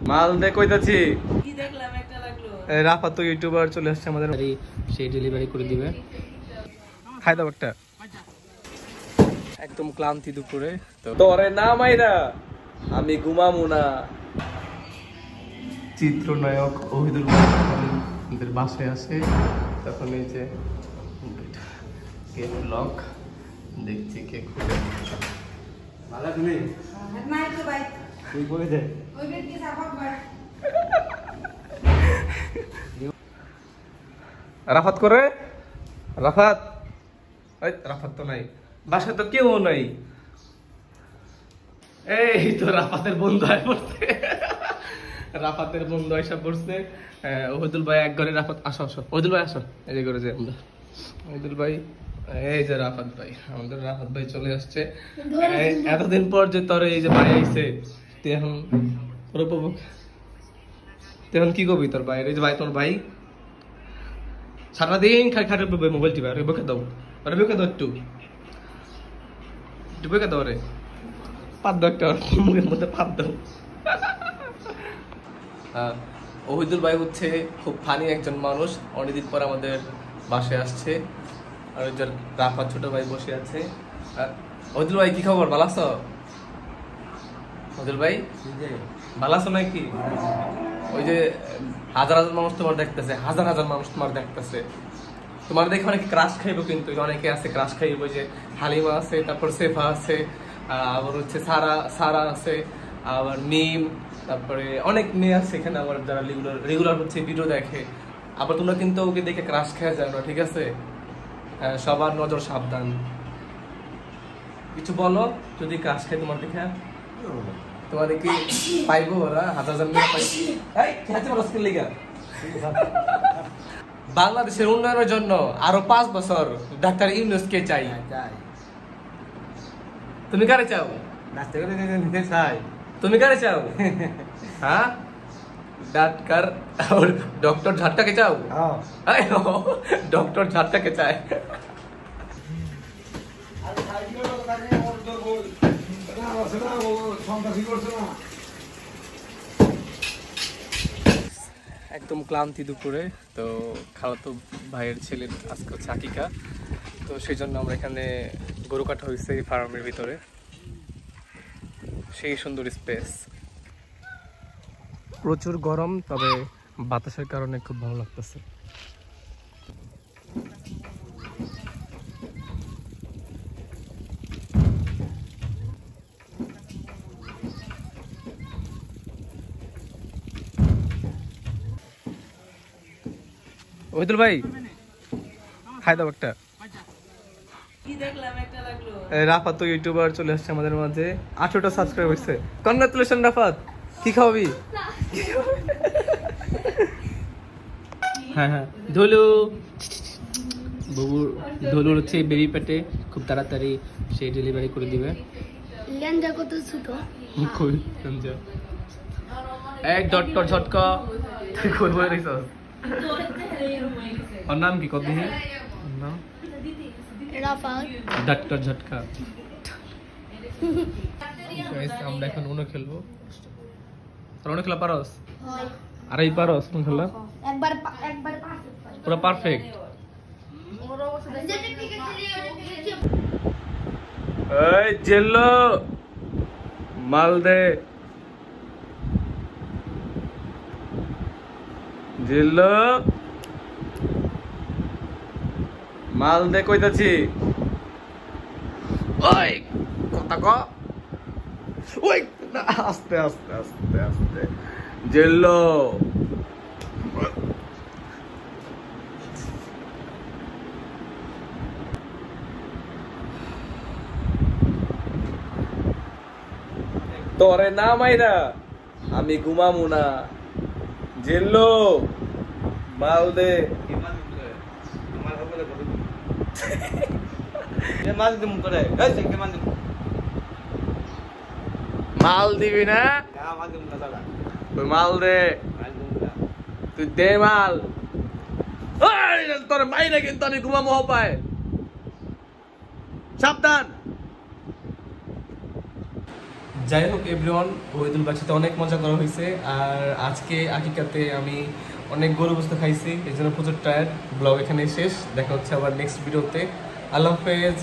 মাল দে কইতাছি কি দেখলাম একটা লাগলো রাফা তো ইউটিউবার চলে আসছে আমাদের সেই ডেলিভারি করে দিবে খাই দাও একটা একদম ক্লান্তি দুপুরে তো তোরে না মাইরা আমি ঘুমামু না চিত্রনায়ক ওহিদুল আমাদের বাসায় আসে তখন এই যে গেট লক দেখছি কে খুলে ভালো তুমি নাই তো ভাই তুই বলে দে ওই বেট কি সাফাক ভাই রাফাত করে রাফাত এই রাফাত তো নাই বাসায় তো কেউ নাই এই তো রাফাতের বন্ধু আয় পড়ছে রাফাতের বন্ধু আইসা পড়ছে ওহিদুল ভাই এক ঘরে রাফাত আসো আসো ওহিদুল ভাই আসো এই যে করে যে আমরা ওহিদুল ভাই এই যে রাফাত ভাই আমাদের রাফাত ভাই চলে আসছে এতদিন পর যে তোর এই যে ভাই আইছে তুই এখন তুই এখন কি করবি তোর ভাই এই যে ভাই তোর ভাই সারাদিন খাটে মোবাইল টিপে আরে বকে দাও একটু বকে দাও রে পাত দাও একটা মুখের মধ্যে পাত দাও ওহিদুল ভাই হচ্ছে খুব ফানি একজন মানুষ অনেকদিন পর আমাদের বাসায় আসছে আর ওই যে রাফাত ছোট ভাই বসে আছে ওহিদুল ভাই কি খবর ভালো আছো ওহিদুল ভাই ভালো আছো নাকি ওই যে হাজার হাজার মানুষ তোমার দেখতেছে হাজার হাজার মানুষ তোমার দেখতেছে তোমার দেখে অনেকে ক্রাশ খাইবো কিন্তু অনেকে আছে ক্রাশ খাইবো যে হালিমা আছে তারপর সেফা আছে আবার হচ্ছে সারা আছে আবার মিম তারপরে অনেক মেয়ে আছে এখানে আবার যারা রেগুলার হচ্ছে ভিডিও দেখে আবার তোমরা কিন্তু ওকে দেখে ক্রাশ খেয়ে যাও না ঠিক আছে সবার নজর সাবধান কিছু বলো যদি ক্রাশ খাই তোমার দেখে তোমাদের কি পাইবো ওরা হাজার হাজার মেয়ে পাইবো বাংলাদেশের উন্নয়নের জন্য আরো 5 বছর ডাক্তার ইউনূসকে চাই তুমি কারে চাও তুমি কারে চাও হ্যাঁ ডাক্তার ডক্টর ঝাট্টাকে চাও ডক্টর ঝাট্টাকে চায় একদম ক্লান্তি দুপুরে তো খালাতো ভাইয়ের ছেলের আজকে হচ্ছে আকিকা তো সেই জন্য আমরা এখানে গরু কাটা হয়েছে এই ফার্মের ভিতরে সেই সুন্দর স্পেস প্রচুর গরম তবে বাতাসের কারণে খুব ভালো লাগতেছে ওহিদুল ভাই খাই দাও একটা কি দেখলাম একটা লাগলো রাফাত তো ইউটিউবার চলে আসছে আমাদের মাঝে 18টা সাবস্ক্রাইব হয়েছে কংগ্রাচুলেশন রাফাত কি খাওয়াবি হ্যাঁ ধলু ধলুর হচ্ছে বেবি পেটে খুব তাড়াতাড়ি সে ডেলিভারি করে দিবে লেঞ্জা কত ছোট কই লেঞ্জা এক ডটর ঝটকা তুই কই বলে রিসস ওর নাম কি কত দিহি নাম রাফাত ডটর ঝটকা গাইস আমরা এখন উনো খেলবো আর উনো খেলা পারোস আরে এই পারোস উনো খেলা একবার পুরো পারফেক্ট এই জেল্লো মাল দে জেল্লো মাল দে কইতাছি ওই কথা ক ওই আস্তে আস্তে আস্তে আস্তে জেল্লো তোরে না মাইরা আমি ঘুমামু না জেল্লো মাল দে মাল দিবি না মাল দে তুই দে মাল তোর মাইরা কিন্তু আমি ঘুমামো পায় সাবধান যাই হোক এভরিওয়ান, ওহিদুল ভাইয়ের সাথে অনেক মজা করা হয়েছে। আর আজকে আকিকাতে আমি অনেক গরু গোস্ত খাইছি, এই জন্য প্রচুর টায়ার্ড। ব্লগ এখানে শেষ, দেখা হচ্ছে আবার নেক্সট ভিডিওতে। আল্লাহ হাফেজ।